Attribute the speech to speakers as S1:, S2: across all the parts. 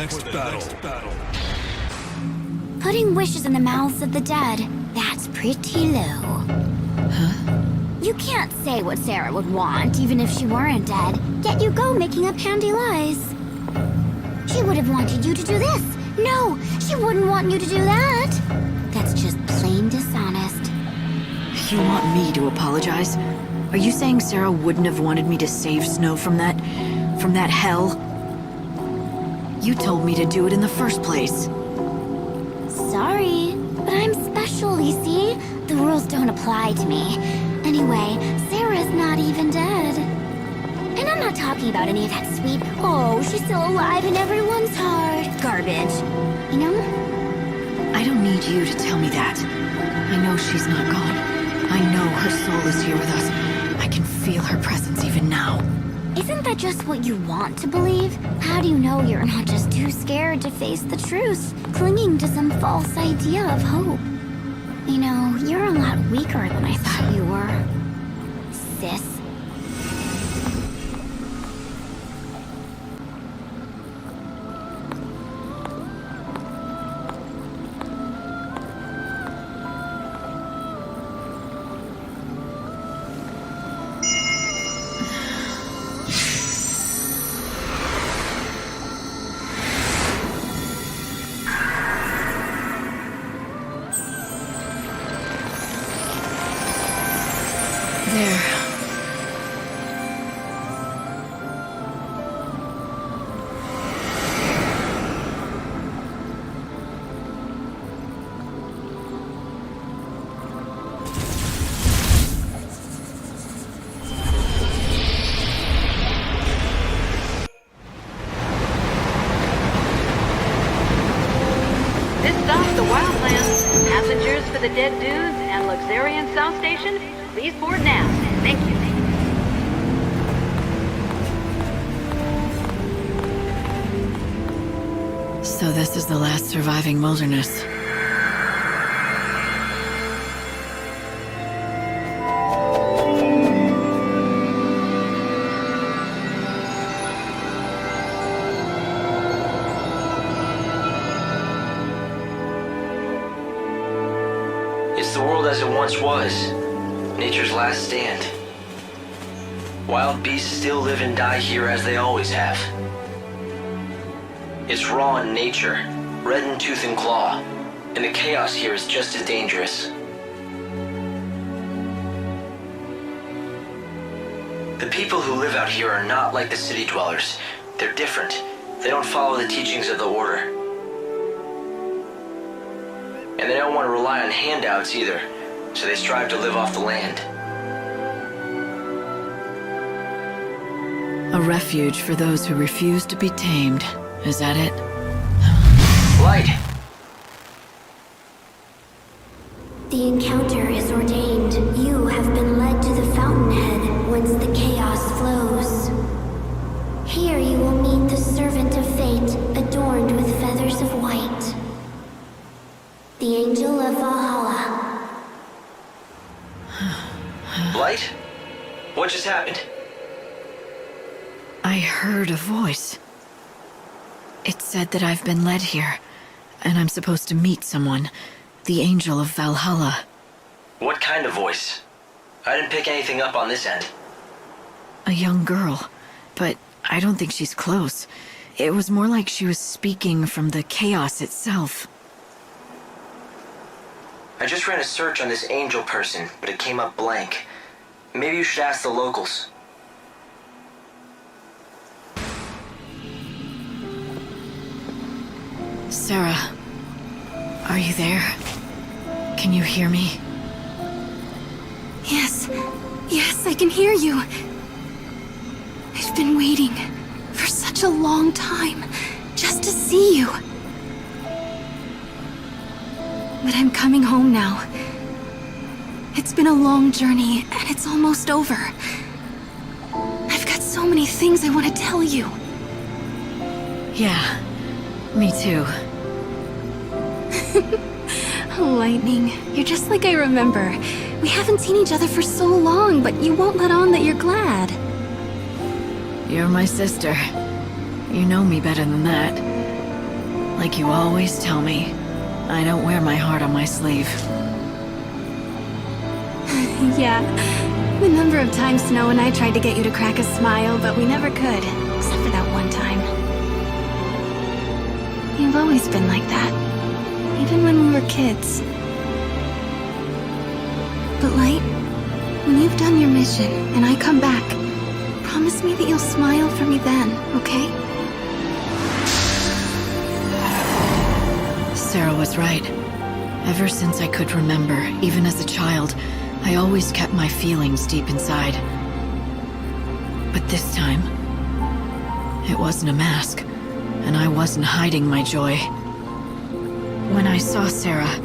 S1: next battle.
S2: Putting wishes in the mouths of the dead, that's pretty low.
S3: Huh?
S2: You can't say what Sarah would want, even if she weren't dead, yet you go making up handy lies. She would have wanted you to do this. No, she wouldn't want you to do that. That's just plain dishonest.
S3: You want me to apologize? Are you saying Sarah wouldn't have wanted me to save Snow from that hell? You told me to do it in the first place.
S2: Sorry, but I'm special, you see? The rules don't apply to me. Anyway, Sarah's not even dead. And I'm not talking about any of that sweet, oh, she's still alive in everyone's heart garbage. You know?
S3: I don't need you to tell me that. I know she's not gone. I know her soul is here with us. I can feel her presence even now.
S2: Isn't that just what you want to believe? How do you know you're not just too scared to face the truth, clinging to some false idea of hope? You know, you're a lot weaker than I thought you were, sis.
S3: There.
S4: This stops the Wildlands. Passengers for the Dead Dunes and Luxurian South Station, please board now. Thank you.
S3: So this is the last surviving wilderness.
S5: It's the world as it once was. Nature's last stand. Wild beasts still live and die here as they always have. It's raw in nature, red in tooth and claw, and the chaos here is just as dangerous. The people who live out here are not like the city dwellers. They're different. They don't follow the teachings of the Order. And they don't want to rely on handouts either, so they strive to live off the land.
S3: A refuge for those who refuse to be tamed. Is that it?
S5: Light!
S2: The encounter is ordained. You have been led to the fountainhead, whence the chaos flows. Here you will meet the servant of fate, adorned with feathers of white. The angel of Valhalla.
S5: Light? What just happened?
S3: I heard a voice. It said that I've been led here, and I'm supposed to meet someone. The angel of Valhalla.
S5: What kind of voice? I didn't pick anything up on this end.
S3: A young girl, but I don't think she's close. It was more like she was speaking from the chaos itself.
S5: I just ran a search on this angel person, but it came up blank. Maybe you should ask the locals.
S3: Sarah, are you there? Can you hear me?
S6: Yes, I can hear you. I've been waiting for such a long time just to see you. But I'm coming home now. It's been a long journey, and it's almost over. I've got so many things I want to tell you.
S3: Yeah, me too.
S6: Lightning, you're just like I remember. We haven't seen each other for so long, but you won't let on that you're glad.
S3: You're my sister. You know me better than that. Like you always tell me, I don't wear my heart on my sleeve.
S6: Yeah. The number of times Snow and I tried to get you to crack a smile, but we never could. Except for that one time. You've always been like that. Even when we were kids. But Light, when you've done your mission and I come back, promise me that you'll smile for me then, okay?
S3: Sarah was right. Ever since I could remember, even as a child, I always kept my feelings deep inside. But this time, it wasn't a mask, and I wasn't hiding my joy. When I saw Sarah,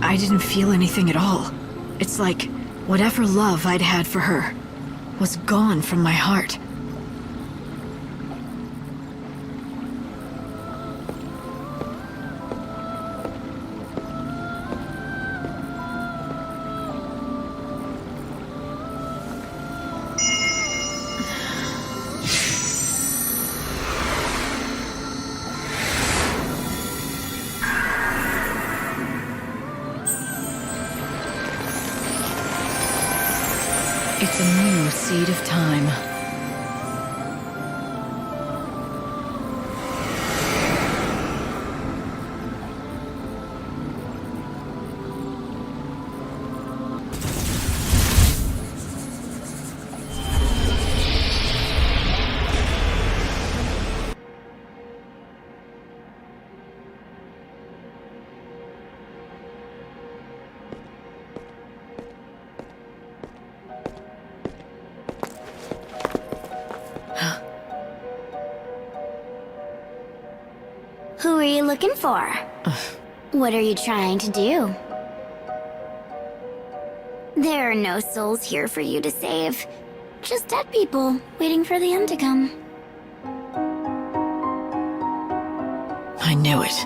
S3: I didn't feel anything at all. It's like whatever love I'd had for her was gone from my heart. It's a new seed of time.
S2: Who are you looking for? What are you trying to do? There are no souls here for you to save. Just dead people, waiting for the end to come.
S3: I knew it.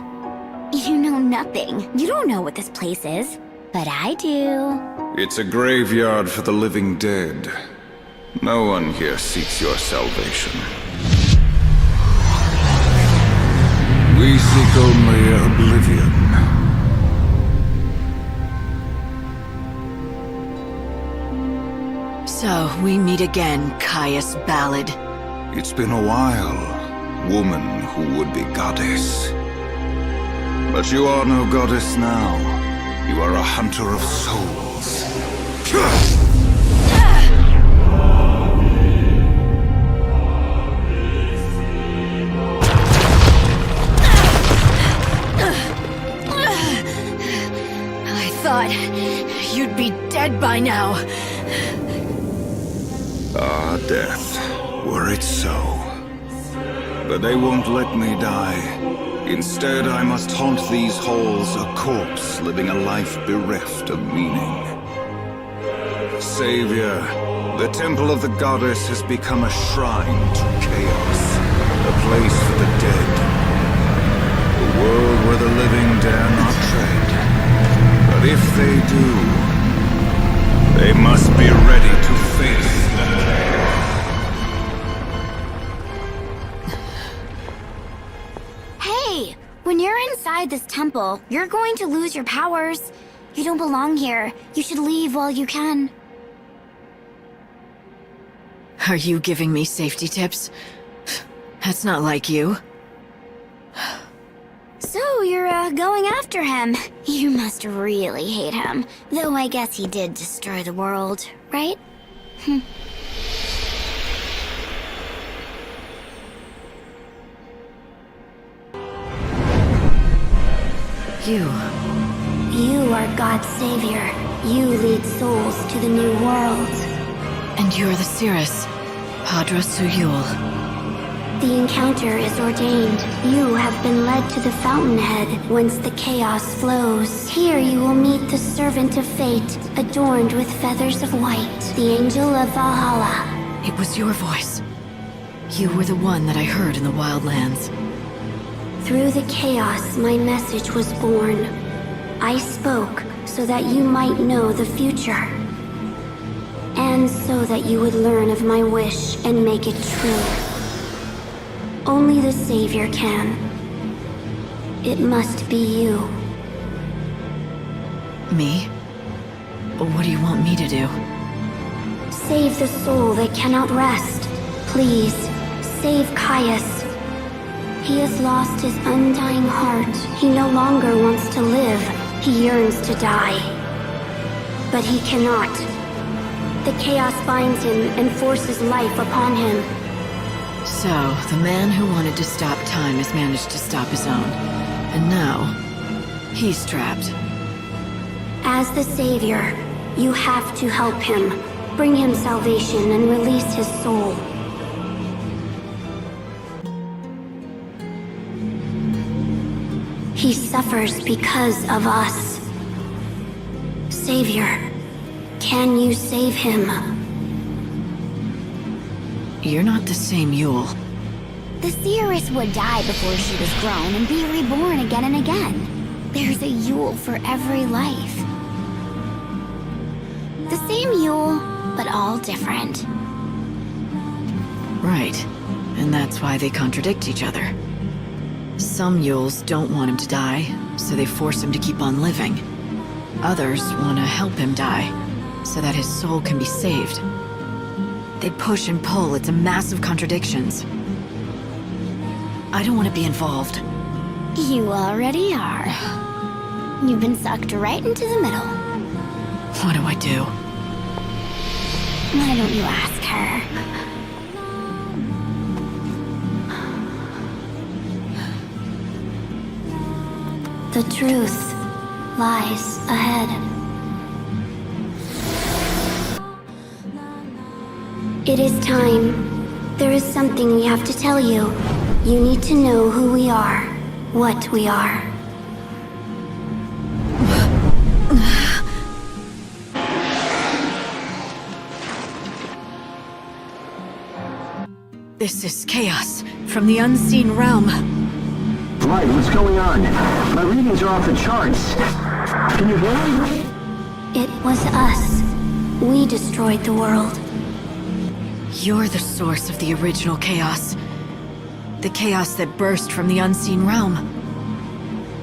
S2: You know nothing. You don't know what this place is. But I do.
S1: It's a graveyard for the living dead. No one here seeks your salvation. We seek only oblivion.
S3: So, we meet again, Caius Ballad.
S1: It's been a while, woman who would be goddess. But you are no goddess now. You are a hunter of souls.
S3: I thought you'd be dead by now.
S1: Ah, death, were it so. But they won't let me die. Instead, I must haunt these halls, a corpse living a life bereft of meaning. Savior, the temple of the goddess has become a shrine to chaos, a place for the dead. A world where the living dare not tread. But if they do, they must be ready to face the dead.
S2: Hey! When you're inside this temple, you're going to lose your powers. You don't belong here. You should leave while you can.
S3: Are you giving me safety tips? That's not like you.
S2: So, you're, going after him. You must really hate him. Though I guess he did destroy the world, right? You are God's savior. You lead souls to the new world.
S3: And you're the Cirrus, Padra Suyul.
S2: The encounter is ordained. You have been led to the fountainhead, whence the chaos flows. Here you will meet the servant of fate, adorned with feathers of white, the angel of Valhalla.
S3: It was your voice. You were the one that I heard in the wildlands.
S2: Through the chaos, my message was born. I spoke so that you might know the future. And so that you would learn of my wish and make it true. Only the Savior can. It must be you.
S3: Me? What do you want me to do?
S2: Save the soul that cannot rest. Please, save Caius. He has lost his undying heart. He no longer wants to live. He yearns to die. But he cannot. The chaos binds him and forces life upon him.
S3: So, the man who wanted to stop time has managed to stop his own. And now, he's trapped.
S2: As the savior, you have to help him. Bring him salvation and release his soul. He suffers because of us. Savior, can you save him?
S3: You're not the same Yule.
S7: The seeress would die before she was grown and be reborn again and again. There's a Yule for every life. The same Yule, but all different.
S3: Right. And that's why they contradict each other. Some Yules don't want him to die, so they force him to keep on living. Others want to help him die, so that his soul can be saved. They push and pull, it's a mass of contradictions. I don't want to be involved.
S7: You already are. You've been sucked right into the middle.
S3: What do I do?
S7: Why don't you ask her?
S2: The truth lies ahead. It is time. There is something we have to tell you. You need to know who we are, what we are.
S3: This is chaos from the unseen realm.
S8: Right, what's going on? My readings are off the charts. Can you hear me?
S2: It was us. We destroyed the world.
S3: You're the source of the original chaos. The chaos that burst from the unseen realm.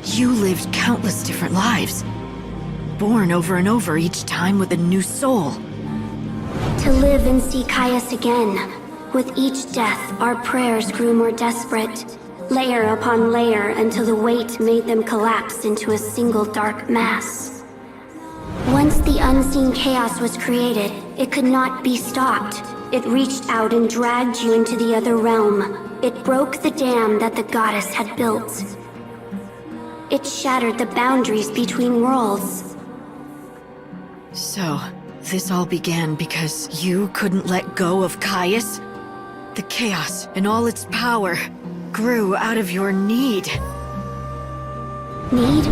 S3: You lived countless different lives. Born over and over, each time with a new soul.
S2: To live and see Caius again. With each death, our prayers grew more desperate. Layer upon layer until the weight made them collapse into a single dark mass. Once the unseen chaos was created, it could not be stopped. It reached out and dragged you into the other realm. It broke the dam that the goddess had built. It shattered the boundaries between worlds.
S3: So, this all began because you couldn't let go of Caius? The chaos and all its power grew out of your need.
S2: Need?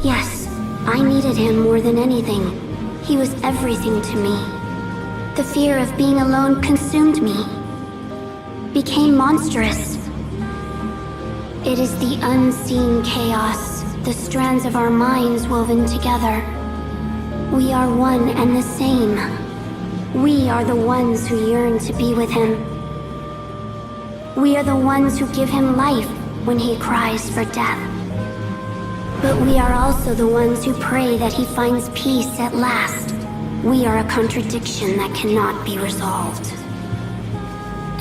S2: Yes, I needed him more than anything. He was everything to me. The fear of being alone consumed me. Became monstrous. It is the unseen chaos, the strands of our minds woven together. We are one and the same. We are the ones who yearn to be with him. We are the ones who give him life when he cries for death. But we are also the ones who pray that he finds peace at last. We are a contradiction that cannot be resolved.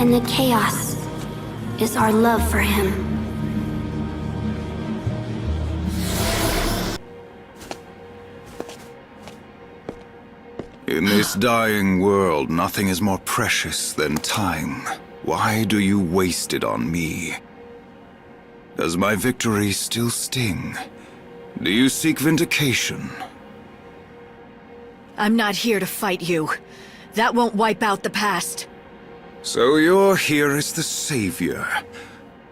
S2: And the chaos is our love for him.
S1: In this dying world, nothing is more precious than time. Why do you waste it on me? Does my victory still sting? Do you seek vindication?
S3: I'm not here to fight you. That won't wipe out the past.
S1: So you're here as the savior,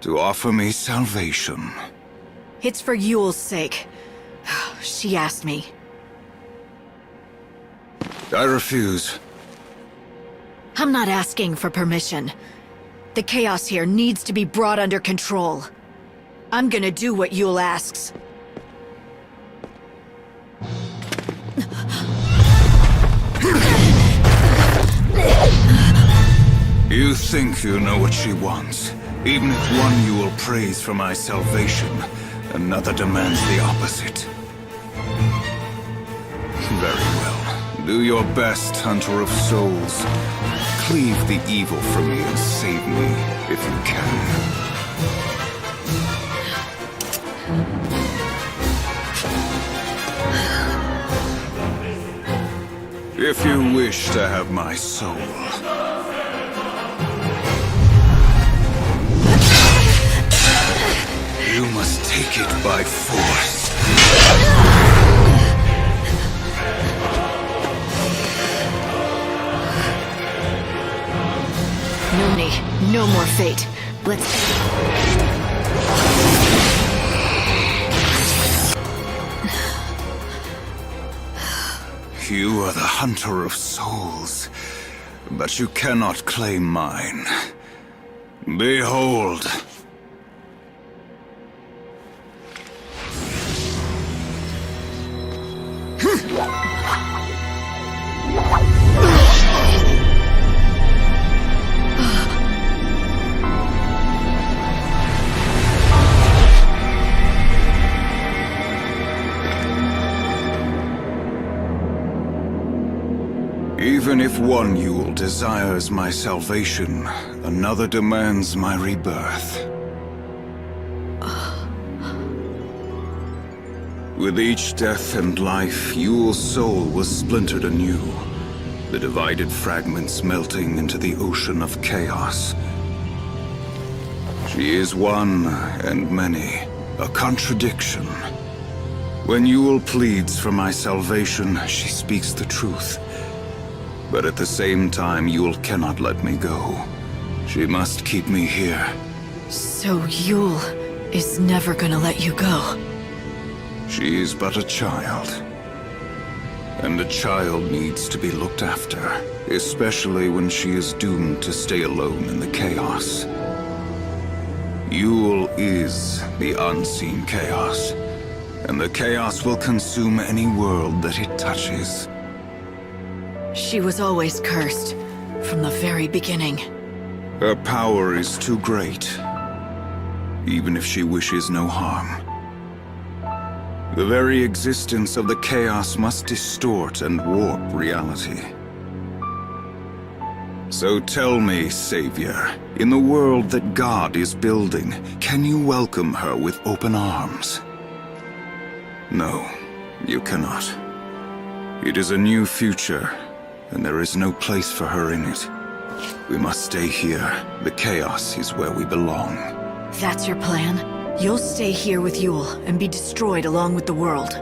S1: to offer me salvation.
S3: It's for Yule's sake. She asked me.
S1: I refuse.
S3: I'm not asking for permission. The chaos here needs to be brought under control. I'm gonna do what Yule asks.
S1: You think you know what she wants. Even if one Yule prays for my salvation, another demands the opposite. Very well. Do your best, Hunter of Souls. Cleave the evil from me and save me, if you can. If you wish to have my soul. You must take it by force.
S3: No need. No more fate. Let's...
S1: You are the Hunter of Souls, but you cannot claim mine. Behold! Even if one Yule desires my salvation, another demands my rebirth. With each death and life, Yule's soul was splintered anew, the divided fragments melting into the ocean of chaos. She is one and many, a contradiction. When Yule pleads for my salvation, she speaks the truth. But at the same time, Yule cannot let me go. She must keep me here.
S3: So Yule is never gonna let you go.
S1: She is but a child. And a child needs to be looked after, especially when she is doomed to stay alone in the chaos. Yule is the unseen chaos, and the chaos will consume any world that it touches.
S3: She was always cursed, from the very beginning.
S1: Her power is too great, even if she wishes no harm. The very existence of the chaos must distort and warp reality. So tell me, Savior, in the world that God is building, can you welcome her with open arms? No, you cannot. It is a new future, and there is no place for her in it. We must stay here. The chaos is where we belong.
S3: That's your plan? You'll stay here with Yule and be destroyed along with the world.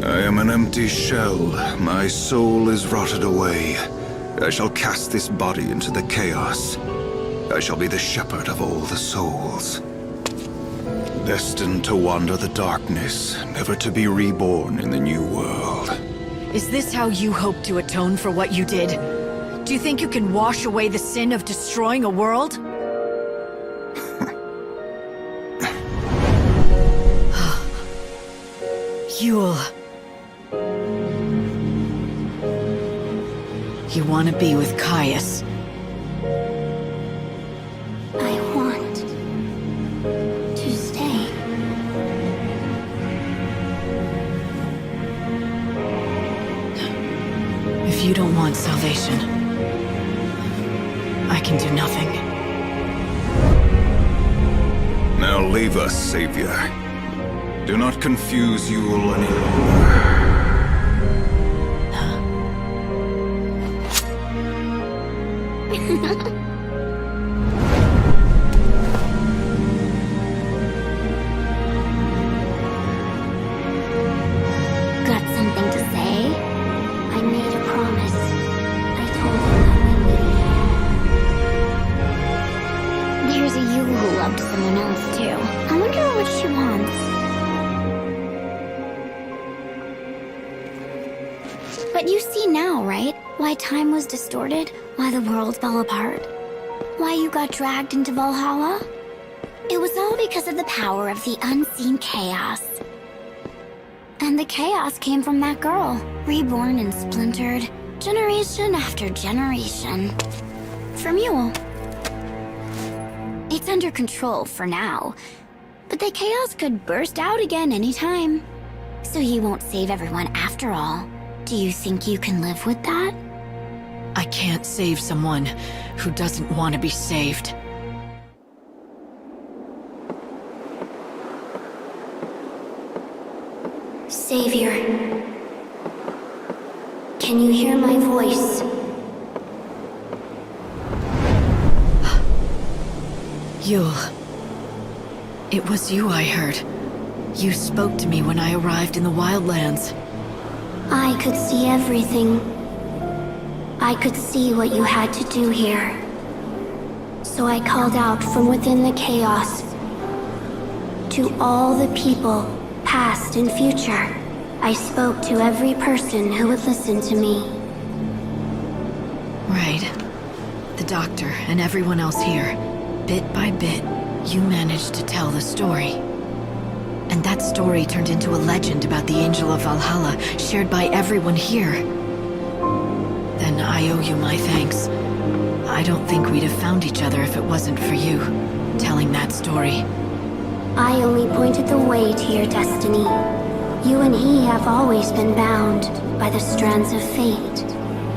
S1: I am an empty shell. My soul is rotted away. I shall cast this body into the chaos. I shall be the shepherd of all the souls. Destined to wander the darkness, never to be reborn in the new world.
S3: Is this how you hope to atone for what you did? Do you think you can wash away the sin of destroying a world? Yule. You want to be with Caius.
S2: I want to stay.
S3: If you don't want salvation, I can do nothing.
S1: Now leave us, Savior. Do not confuse Yule any longer.
S2: Got something to say? I made a promise. I told him that we would. There's a Yule who loved someone else too. I wonder what she wants. But you see now, right? Why time was distorted? Why the world fell apart? Why you got dragged into Valhalla? It was all because of the power of the unseen chaos. And the chaos came from that girl, reborn and splintered, generation after generation. From Yule.
S7: It's under control for now. But the chaos could burst out again anytime. So you won't save everyone after all. Do you think you can live with that?
S3: I can't save someone who doesn't want to be saved.
S2: Savior. Can you hear my voice?
S3: Yule. It was you I heard. You spoke to me when I arrived in the Wildlands.
S2: I could see everything. I could see what you had to do here. So I called out from within the chaos. To all the people, past and future, I spoke to every person who would listen to me.
S3: Right. The doctor and everyone else here. Bit by bit, you managed to tell the story. And that story turned into a legend about the Angel of Valhalla, shared by everyone here. Then I owe you my thanks. I don't think we'd have found each other if it wasn't for you, telling that story.
S2: I only pointed the way to your destiny. You and he have always been bound by the strands of fate,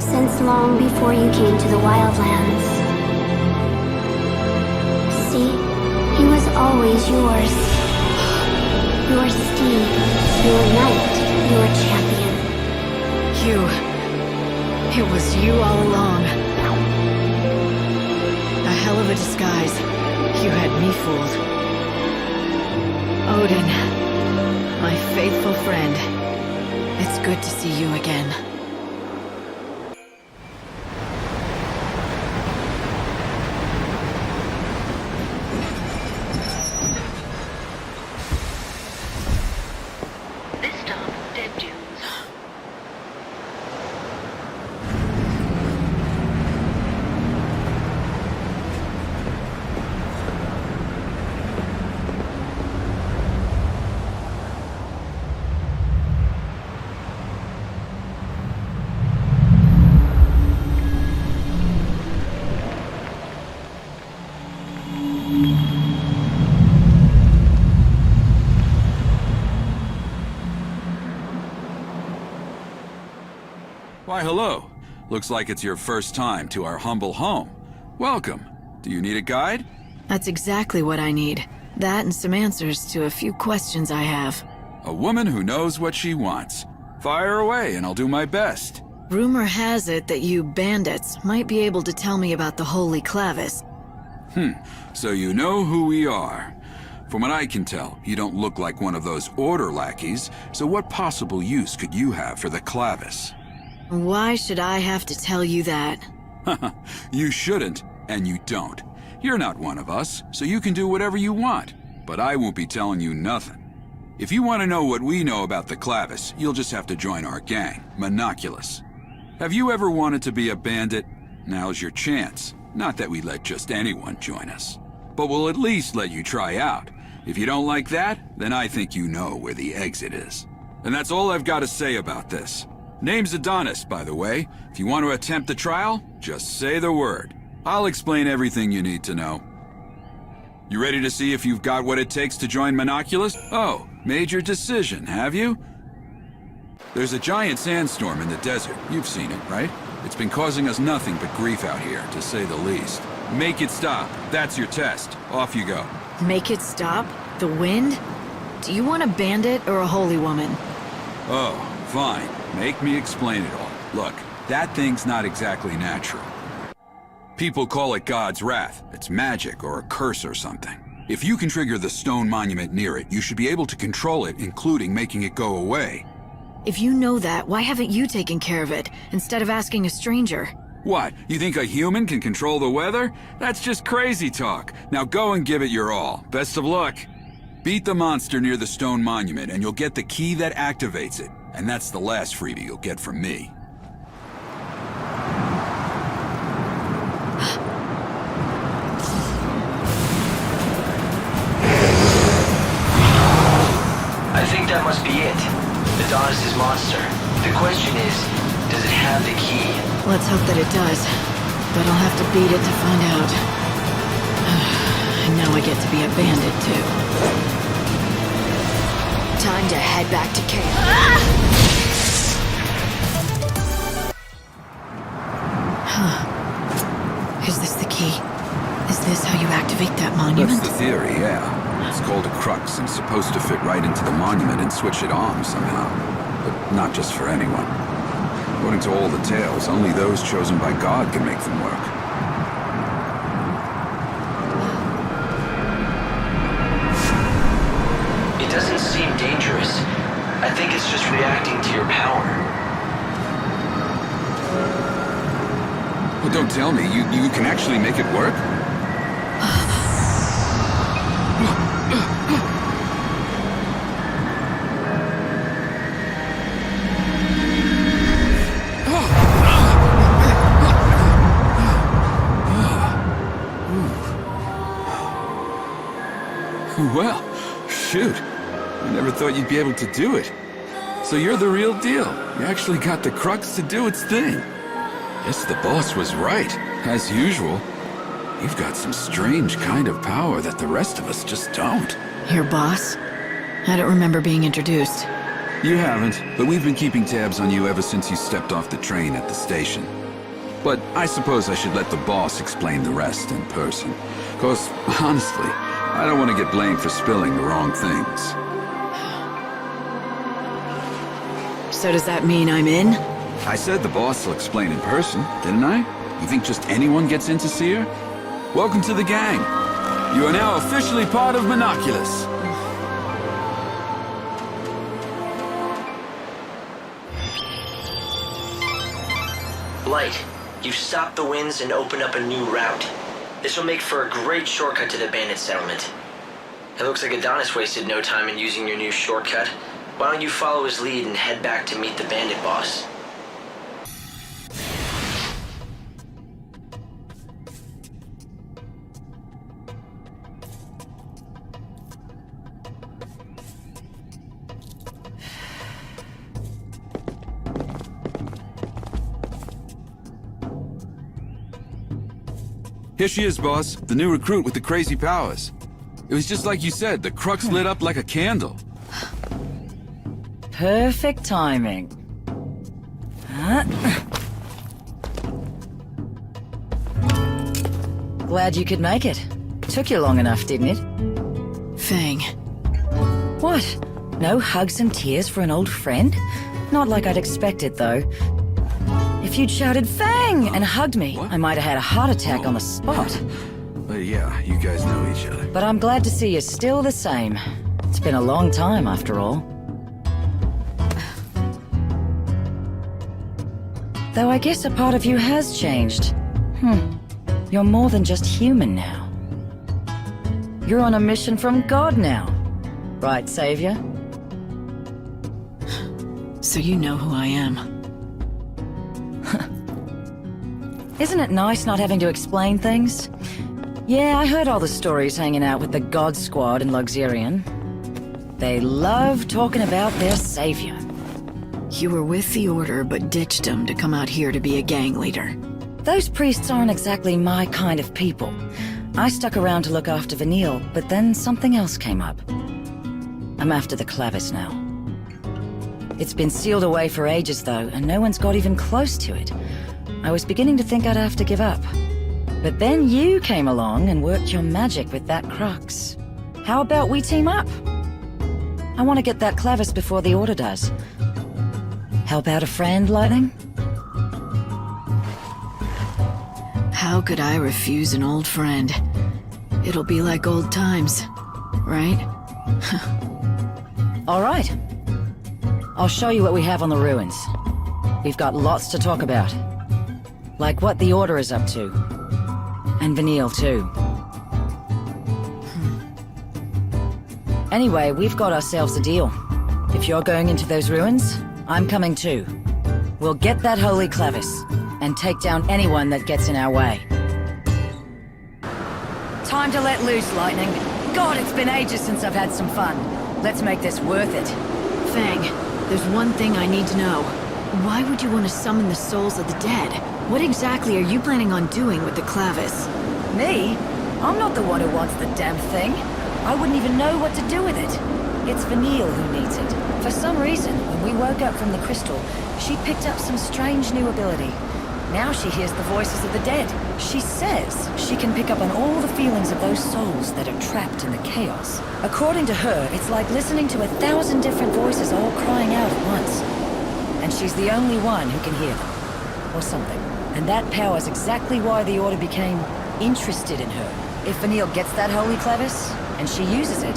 S2: since long before you came to the Wildlands. See, he was always yours. Your steed, your knight, your champion.
S3: It was you all along. A hell of a disguise. You had me fooled. Odin, my faithful friend. It's good to see you again.
S4: This stop, Dead Dunes.
S9: Why, hello. Looks like it's your first time to our humble home. Welcome. Do you need a guide?
S3: That's exactly what I need. That and some answers to a few questions I have.
S9: A woman who knows what she wants. Fire away and I'll do my best.
S3: Rumor has it that you bandits might be able to tell me about the Holy Clavis.
S9: So you know who we are. From what I can tell, you don't look like one of those order lackeys, so what possible use could you have for the Clavis?
S3: Why should I have to tell you that?
S9: You shouldn't, and you don't. You're not one of us, so you can do whatever you want. But I won't be telling you nothing. If you want to know what we know about the Clavis, you'll just have to join our gang, Monoculus. Have you ever wanted to be a bandit? Now's your chance. Not that we let just anyone join us. But we'll at least let you try out. If you don't like that, then I think you know where the exit is. And that's all I've got to say about this. Name's Adonis, by the way. If you want to attempt the trial, just say the word. I'll explain everything you need to know. You ready to see if you've got what it takes to join Monoculus? Oh, made your decision, have you? There's a giant sandstorm in the desert. You've seen it, right? It's been causing us nothing but grief out here, to say the least. Make it stop. That's your test. Off you go.
S3: Make it stop? The wind? Do you want a bandit or a holy woman?
S9: Oh, fine. Make me explain it all. Look, that thing's not exactly natural. People call it God's wrath. It's magic or a curse or something. If you can trigger the stone monument near it, you should be able to control it, including making it go away.
S3: If you know that, why haven't you taken care of it, instead of asking a stranger?
S9: What, you think a human can control the weather? That's just crazy talk. Now go and give it your all. Best of luck. Beat the monster near the stone monument, and you'll get the key that activates it. And that's the last freebie you'll get from me.
S5: I think that must be it. Adonis' monster. The question is, does it have the key?
S3: Let's hope that it does. But I'll have to beat it to find out. And now I get to be a bandit, too. Time to head back to Chaos. Huh. Is this the key? Is this how you activate that monument?
S9: That's the theory, yeah. It's called a crux and supposed to fit right into the monument and switch it on somehow. But not just for anyone. According to all the tales, only those chosen by God can make them work.
S5: It doesn't seem dangerous. I think it's just reacting to your power.
S9: Well, don't tell me. You can actually make it work? Well, shoot. I never thought you'd be able to do it. So you're the real deal. You actually got the crux to do its thing. Guess the boss was right. As usual, you've got some strange kind of power that the rest of us just don't.
S3: Your boss? I don't remember being introduced.
S9: You haven't, but we've been keeping tabs on you ever since you stepped off the train at the station. But I suppose I should let the boss explain the rest in person. 'Cause, honestly, I don't want to get blamed for spilling the wrong things.
S3: So does that mean I'm in?
S9: I said the boss will explain in person, didn't I? You think just anyone gets in to see her? Welcome to the gang. You are now officially part of Monoculus.
S5: Light, you've stopped the winds and opened up a new route. This will make for a great shortcut to the bandit settlement. It looks like Adonis wasted no time in using your new shortcut. Why don't you follow his lead and head back to meet the bandit boss?
S9: Here she is, boss. The new recruit with the crazy powers. It was just like you said, the crux lit up like a candle.
S10: Perfect timing. Glad you could make it. Took you long enough, didn't it?
S3: Fang.
S10: What? No hugs and tears for an old friend? Not like I'd expected, though. If you'd shouted Fang and hugged me,
S9: What?
S10: I might have had a heart attack on the spot.
S9: Yeah, you guys know each other.
S10: But I'm glad to see you're still the same. It's been a long time, after all. Though I guess a part of you has changed. You're more than just human now. You're on a mission from God now. Right, Savior?
S3: So you know who I am.
S10: Isn't it nice not having to explain things? Yeah, I heard all the stories hanging out with the God Squad in Luxurion. They love talking about their savior.
S3: You were with the Order, but ditched them to come out here to be a gang leader.
S10: Those priests aren't exactly my kind of people. I stuck around to look after Vanille, but then something else came up. I'm after the clavis now. It's been sealed away for ages, though, and no one's got even close to it. I was beginning to think I'd have to give up. But then you came along and worked your magic with that crux. How about we team up? I want to get that clavis before the Order does. Help out a friend, Lightning?
S3: How could I refuse an old friend? It'll be like old times, right?
S10: All right. I'll show you what we have on the ruins. We've got lots to talk about. Like what the Order is up to. And Vanille, too. Anyway, we've got ourselves a deal. If you're going into those ruins, I'm coming too. We'll get that holy clavis, and take down anyone that gets in our way. Time to let loose, Lightning. God, it's been ages since I've had some fun. Let's make this worth it.
S3: Fang, there's one thing I need to know. Why would you want to summon the souls of the dead? What exactly are you planning on doing with the clavis?
S10: Me? I'm not the one who wants the damn thing. I wouldn't even know what to do with it. It's Vanille who needs it. For some reason, when we woke up from the crystal, she picked up some strange new ability. Now she hears the voices of the dead. She says she can pick up on all the feelings of those souls that are trapped in the chaos. According to her, it's like listening to 1,000 different voices all crying out at once. And she's the only one who can hear them. Or something. And that power's exactly why the Order became interested in her. If Vanille gets that holy clavis, and she uses it,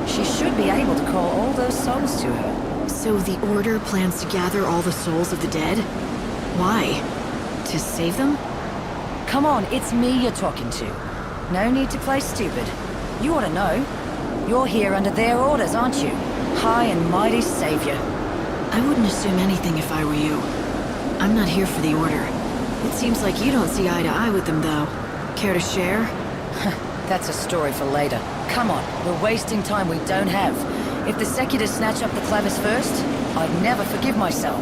S10: she should be able to call all those souls to her.
S3: So the Order plans to gather all the souls of the dead? Why? To save them?
S10: Come on, it's me you're talking to. No need to play stupid. You ought to know. You're here under their orders, aren't you? High and mighty savior.
S3: I wouldn't assume anything if I were you. I'm not here for the Order. It seems like you don't see eye to eye with them, though. Care to share?
S10: That's a story for later. Come on, we're wasting time we don't have. If the Seculars snatch up the clavis first, I'd never forgive myself.